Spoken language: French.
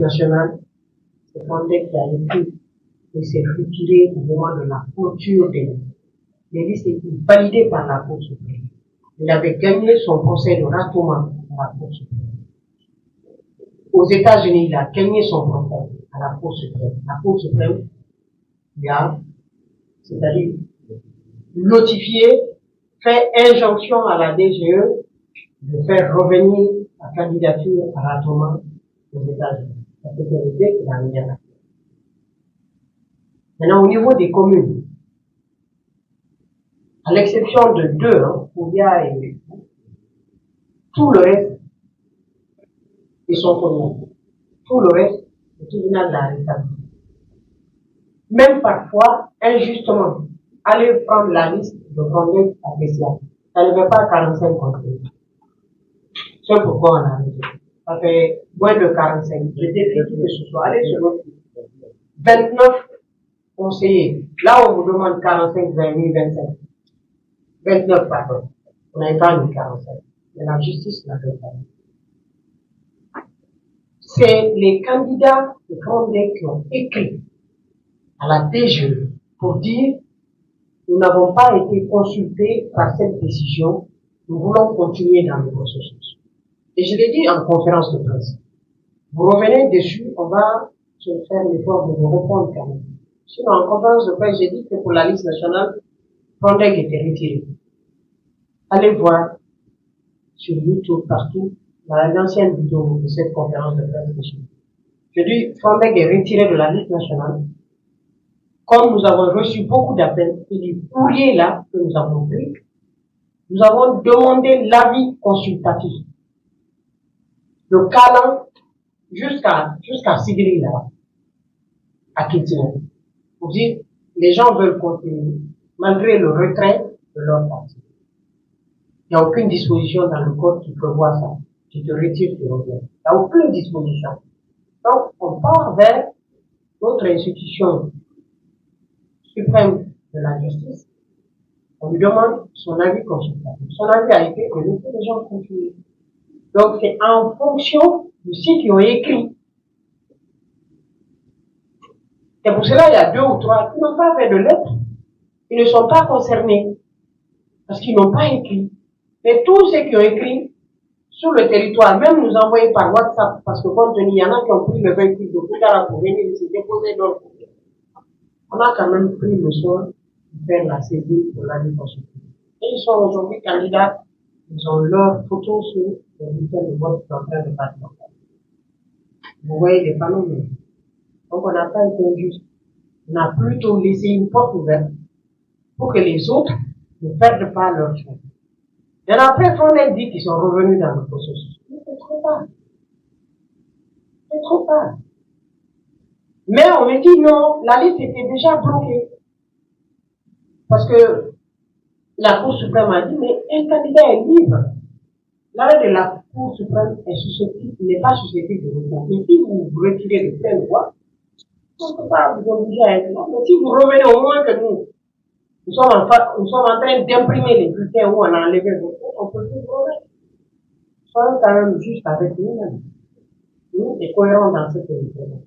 nationale, c'est Fondé qui a écrit et s'est retiré au moment de la clôture des listes. Les listes étaient validées par la Cour suprême. Il avait gagné son procès de rassemblement à la Cour suprême. Aux États-Unis, il a gagné son procès à la Cour suprême. La Cour suprême, il a, c'est-à-dire, notifié, fait injonction à la DGE de faire revenir la candidature à rassemblement aux États-Unis. Ça fait que l'idée qu'il a rien. Maintenant, au niveau des communes, à l'exception de deux, Ouya et tout le reste, ils sont connus. Tout le reste, le tribunal l'a rétabli. Même parfois, injustement, aller prendre la liste de conduite appréciable. Ça ne fait pas 45 conseillers. C'est pourquoi on a arrêté. Ça fait moins de 45. Je défie que ce soit. Allez sur notre site. 29 conseillers. Là, on vous demande 45, 20 000, 25. 29, pardon. On n'avait pas mis 45. Mais la justice n'a fait pas. C'est les candidats de Fondé qui ont écrit à la DGE pour dire nous n'avons pas été consultés par cette décision, nous voulons continuer dans le processus. Et je l'ai dit en conférence de presse. Vous revenez dessus, on va se faire l'effort de vous répondre quand même. Sinon, en conférence de presse, j'ai dit que pour la liste nationale, Fondé était retiré. Allez voir sur YouTube, partout, dans l'ancienne vidéo de cette conférence de presse. Je dis, Fondé est retiré de la liste nationale. Comme nous avons reçu beaucoup d'appels, et du courrier là que nous avons pris, nous avons demandé l'avis consultatif. Le calan jusqu'à Sigri là, à Kétine. Pour dire, les gens veulent continuer, malgré le retrait de leur parti. Il n'y a aucune disposition dans le code qui prévoit ça. Tu te retires, tu reviens. Il n'y a aucune disposition. Donc, on part vers notre institution suprême de la justice. On lui demande son avis consultatif. Son avis a été que les gens continuent. Donc, c'est en fonction de ce qu'ils ont écrit. C'est pour cela qu'il y a 2 ou 3 qui n'ont pas fait de lettres. Ils ne sont pas concernés. Parce qu'ils n'ont pas écrit. Mais tous ceux qui ont écrit sur le territoire, même nous envoyer par WhatsApp, parce que compte tenu, il y en a qui ont pris le véhicule de Koutara pour venir se déposer dans le courrier. On a quand même pris le soin de faire la saisie pour l'avis consultatif. Et ils sont aujourd'hui candidats. Ils ont leurs photos sur le bulletin de vote en train de battre. Vous voyez les panneaux, mais donc on n'a pas été injuste. On a plutôt laissé une porte ouverte pour que les autres ne perdent pas leur choix. Et après, Fondé dit qu'ils sont revenus dans le processus. Mais c'est trop tard. C'est trop tard. Mais on me dit non, la liste était déjà bloquée. Parce que la Cour suprême a dit, mais un candidat est libre. L'arrêt de la Cour suprême n'est pas susceptible de recours. Mais si vous vous retirez de pleine voie, on ne peut pas vous obliger à être là. Mais si vous revenez au moins que nous sommes en train d'imprimer les bulletins où on a enlevé vos comptes, on peut plus revenir. Soyons quand même juste avec nous-mêmes. Nous, et cohérents dans cette émission.